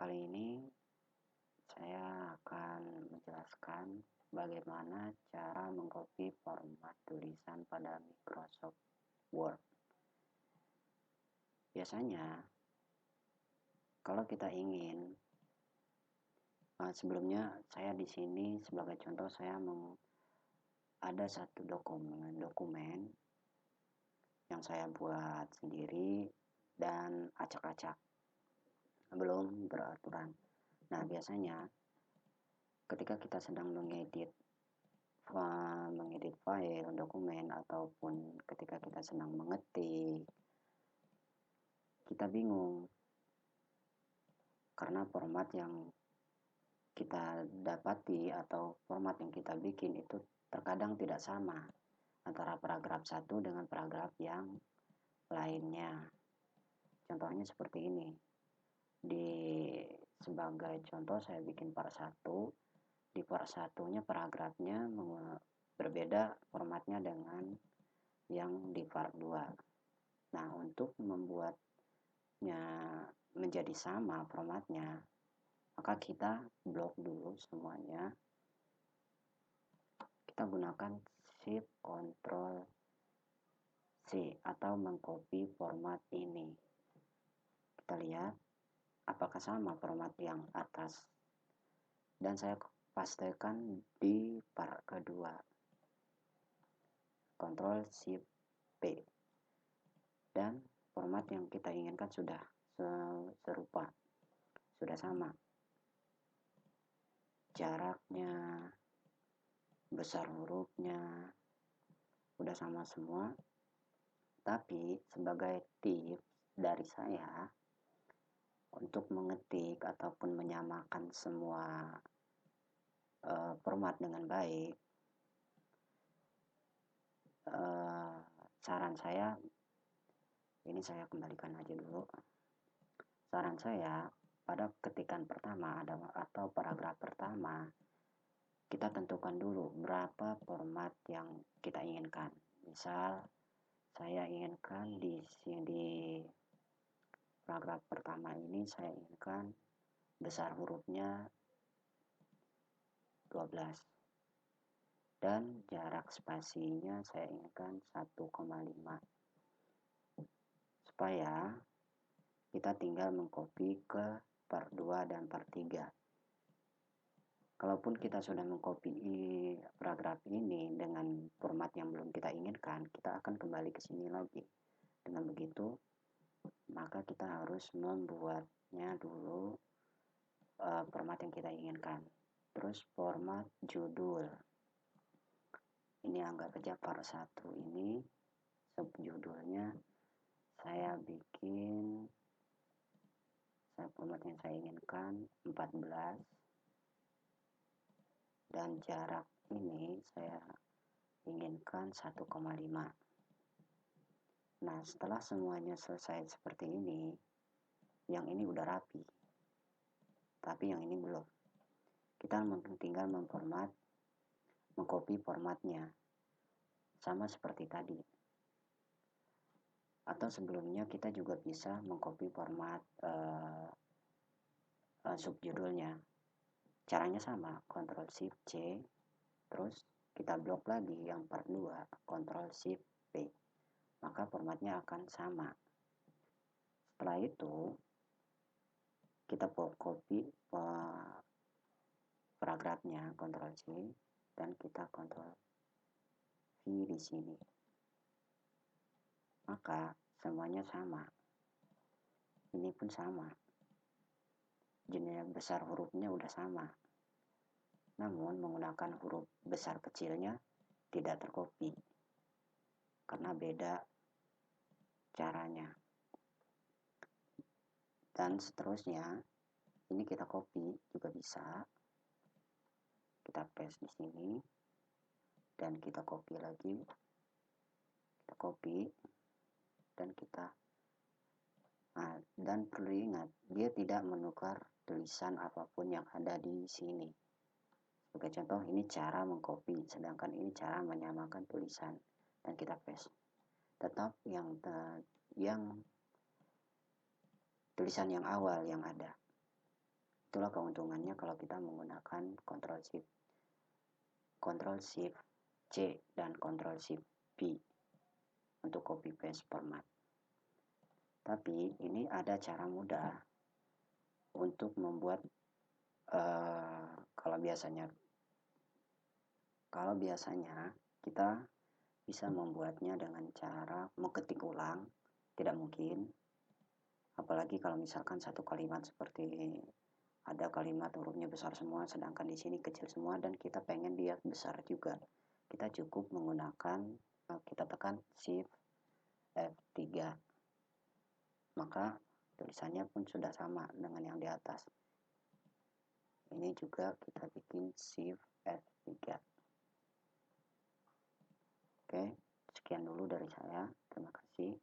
Kali ini saya akan menjelaskan bagaimana cara mengcopy format tulisan pada Microsoft Word. Biasanya, kalau kita ingin, sebelumnya saya di sini sebagai contoh saya ada satu dokumen yang saya buat sendiri dan acak-acak, belum beraturan. Nah, biasanya ketika kita sedang mengedit file dokumen ataupun ketika kita sedang mengetik, kita bingung karena format yang kita dapati atau format yang kita bikin itu terkadang tidak sama antara paragraf satu dengan paragraf yang lainnya. Contohnya seperti ini. Sebagai contoh saya bikin part 1. Di part 1-nya paragrafnya berbeda formatnya dengan yang di part 2. Nah, untuk membuatnya menjadi sama formatnya, maka kita blok dulu semuanya. Kita gunakan Shift Ctrl C atau mengcopy format ini. Kita lihat apakah sama format yang atas, dan saya pastekan di part kedua. Ctrl Shift P, dan format yang kita inginkan sudah serupa, sudah sama jaraknya, besar hurufnya, udah sama semua. Tapi sebagai tips dari saya untuk mengetik ataupun menyamakan semua format dengan baik, saran saya, ini saya kembalikan aja dulu. Saran saya, pada ketikan pertama atau paragraf pertama, kita tentukan dulu berapa format yang kita inginkan. Misal saya inginkan di paragraf pertama ini saya inginkan besar hurufnya 12 dan jarak spasinya saya inginkan 1,5, supaya kita tinggal mengcopy ke part 2 dan part 3. Kalaupun kita sudah mengcopy paragraf ini dengan format yang belum kita inginkan, kita akan kembali ke sini lagi. Dengan begitu, maka kita harus membuatnya dulu format yang kita inginkan. Terus format judul. Ini anggap aja part 1 ini subjudulnya saya bikin format yang saya inginkan 14, dan jarak ini saya inginkan 1,5. Nah, setelah semuanya selesai seperti ini, yang ini udah rapi, tapi yang ini belum. Kita tinggal mengcopy formatnya sama seperti tadi. Atau sebelumnya kita juga bisa mengcopy format subjudulnya. Caranya sama, Ctrl Shift C, terus kita blok lagi yang part 2, Ctrl Shift P, maka formatnya akan sama. Setelah itu kita copy paragrafnya, Ctrl C, dan kita Ctrl V di sini. Maka semuanya sama. Ini pun sama. Jenis besar hurufnya udah sama. Namun menggunakan huruf besar kecilnya tidak tercopy karena beda caranya. Dan seterusnya, ini kita copy juga bisa. Kita paste di sini dan kita copy lagi. Kita copy dan kita dan perlu ingat, dia tidak menukar tulisan apapun yang ada di sini. Sebagai contoh, ini cara mengcopy, sedangkan ini cara menyamakan tulisan, dan kita paste. Tetap yang tulisan yang awal yang ada. Itulah keuntungannya kalau kita menggunakan Ctrl Shift C dan Ctrl Shift V untuk copy paste format. Tapi ini ada cara mudah untuk membuat kalau biasanya kita bisa membuatnya dengan cara mengetik ulang, tidak mungkin. Apalagi kalau misalkan satu kalimat seperti ada kalimat hurufnya besar semua, sedangkan di sini kecil semua dan kita pengen dia besar juga. Kita cukup menggunakan, kita tekan Shift F3. Maka tulisannya pun sudah sama dengan yang di atas. Ini juga kita bikin Shift F3. Oke, sekian dulu dari saya. Terima kasih.